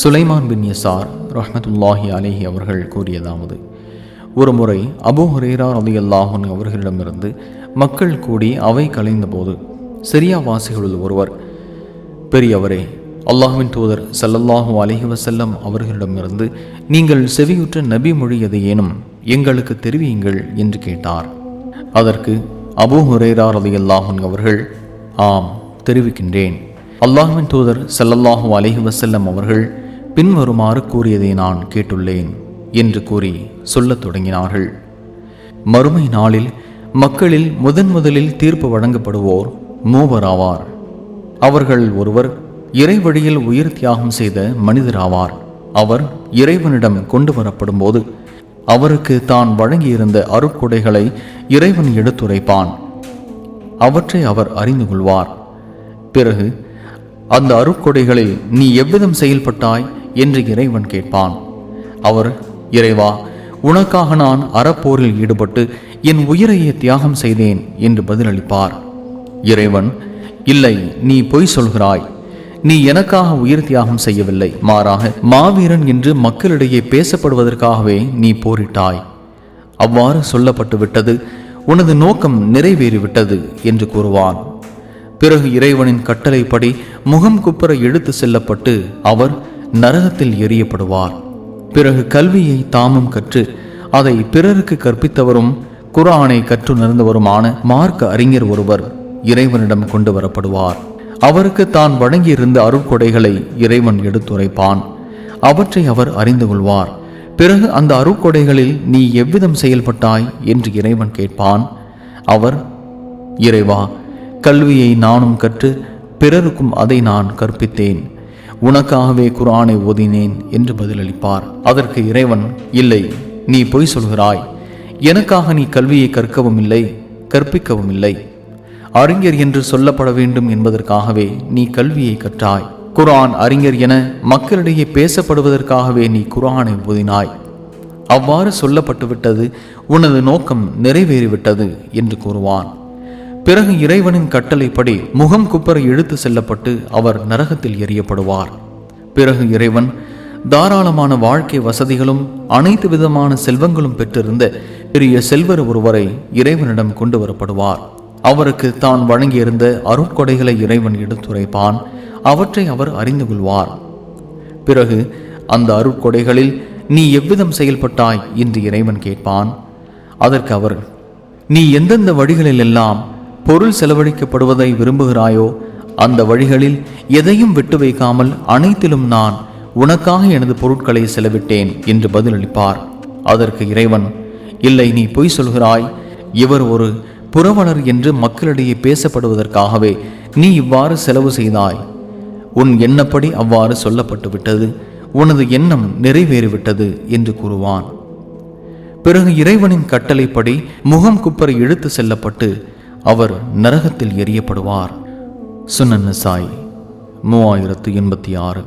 சுலைமான் பின் யசார் ரஹ்மத்துல்லாஹி அலைஹி அவர்கள் கூறியதாவது, ஒரு முறை அபூ ஹுரைரா ரலியல்லாஹு அன்ஹு அவர்களிடமிருந்து மக்கள் கூடி அவை கலைந்தபோது சிரியா வாசிகளுள் ஒருவர், பெரியவரே, அல்லாஹ்வின் தூதர் ஸல்லல்லாஹு அலைஹி வஸல்லம் அவர்களிடமிருந்து நீங்கள் செவியுற்ற நபி மொழி எதையேனும் எங்களுக்கு தெரிவியுங்கள் என்று கேட்டார். அதற்கு அபூ ஹுரைரா ரலியல்லாஹு அன்ஹு அவர்கள், ஆம், தெரிவிக்கின்றேன். அல்லாஹ்வின் தூதர் ஸல்லல்லாஹு அலைஹி வஸல்லம் அவர்கள் பின்வருமாறு கூறியதை நான் கேட்டுள்ளேன் என்று கூறி சொல்லத் தொடங்கினார்கள். மறுமை நாளில் மக்களில் முதலில் தீர்ப்பு வழங்கப்படுவோர் மூவராவார். அவர்கள் ஒருவர் இறை வழியில் உயிர் தியாகம் செய்த மனிதராவார். அவர் இறைவனிடம் கொண்டு வரப்படும் போது அவருக்கு தான் வழங்கியிருந்த அருட்கொடைகளை இறைவன் எடுத்துரைப்பான். அவற்றை அவர் அறிந்து கொள்வார். பிறகு அந்த அருட்கொடைகளில் நீ எவ்விதம் செயல்பட்டாய் என்று இறைவன் கேட்பான். அவர், இறைவா, உனக்காக நான் அறப்போரில் ஈடுபட்டு என் உயிரையே தியாகம் செய்தேன் என்று பதிலளிப்பார். இறைவன், இல்லை, நீ பொய் சொல்கிறாய். நீ எனக்காக உயிர் தியாகம் செய்யவில்லை, மாறாக மாவீரன் என்று மக்களிடையே பேசப்படுவதற்காகவே நீ போரிட்டாய். அவ்வாறு சொல்லப்பட்டு விட்டது, உனது நோக்கம் நிறைவேறிவிட்டது என்று கூறுவான். பிறகு இறைவனின் கட்டளைப்படி முகம் குப்புற இழுத்து செல்லப்பட்டு அவர் நரகத்தில் எறியப்படுவார். பிறகு கல்வியை தாமும் கற்று அதை பிறருக்கு கற்பித்தவரும் குர்ஆனை கற்றுணர்ந்தவருமான மார்க்க அறிஞர் ஒருவர் இறைவனிடம் கொண்டு வரப்படுவார். அவருக்கு தான் வழங்கியிருந்த அருட்கொடைகளை இறைவன் எடுத்துரைப்பான். அவற்றை அவர் அறிந்து கொள்வார். பிறகு அந்த அருட்கொடைகளில் நீ எவ்விதம் செயல்பட்டாய் என்று இறைவன் கேட்பான். அவர், இறைவா, கல்வியை நானும் கற்று பிறருக்கும் அதை நான் கற்பித்தேன். உனக்காகவே குர்ஆனை ஓதினேன் என்று பதிலளிப்பார். அதற்கு இறைவன், இல்லை, நீ பொய் சொல்கிறாய். எனக்காக நீ கல்வியை கற்கவும் இல்லை, கற்பிக்கவும் இல்லை. அறிஞர் என்று சொல்லப்பட வேண்டும் என்பதற்காகவே நீ கல்வியை கற்றாய். குர்ஆன் அறிஞர் என மக்களிடையே பேசப்படுவதற்காகவே நீ குர்ஆனை ஓதினாய். அவ்வாறு சொல்லப்பட்டுவிட்டது, உனது நோக்கம் நிறைவேறிவிட்டது என்று கூறுவான். பிறகு இறைவனின் கட்டளைப்படி முகம் குப்பர இழுத்து செல்லப்பட்டு அவர் நரகத்தில் எறியப்படுவார். பிறகு இறைவன் தாராளமான வாழ்க்கை வசதிகளும் அனைத்து விதமான செல்வங்களும் பெற்றிருந்த பெரிய செல்வர் ஒருவரை இறைவனிடம் கொண்டு வரப்படுவார். அவருக்கு தான் வழங்கியிருந்த அருட்கொடைகளை இறைவன் எடுத்துரைப்பான். அவற்றை அவர் அறிந்து கொள்வார். பிறகு அந்த அருட்கொடைகளில் நீ எவ்விதம் செயல்பட்டாய் என்று இறைவன் கேட்பான். அதற்கு அவர், நீ எந்தெந்த வழிகளில் எல்லாம் பொருள் செலவழிக்கப்படுவதை விரும்புகிறாயோ அந்த வழிகளில் எதையும் விட்டு வைக்காமல் அனைத்திலும் நான் உனக்காக எனது பொருட்களை செலவிட்டேன் என்று பதிலளிப்பார். அதற்கு இறைவன், இல்லை, நீ பொய் சொல்கிறாய். இவர் ஒரு புரவலர் என்று மக்களிடையே பேசப்படுவதற்காகவே நீ இவ்வாறு செலவு செய்தாய். உன் எண்ணப்படி அவ்வாறு சொல்லப்பட்டு விட்டது, உனது எண்ணம் நிறைவேறிவிட்டது என்று கூறுவான். பிறகு இறைவனின் கட்டளைப்படி முகம் குப்பரை இழுத்து செல்லப்பட்டு அவர் நரகத்தில் எறியப்படுவார். சுனன் நசாய் 3086.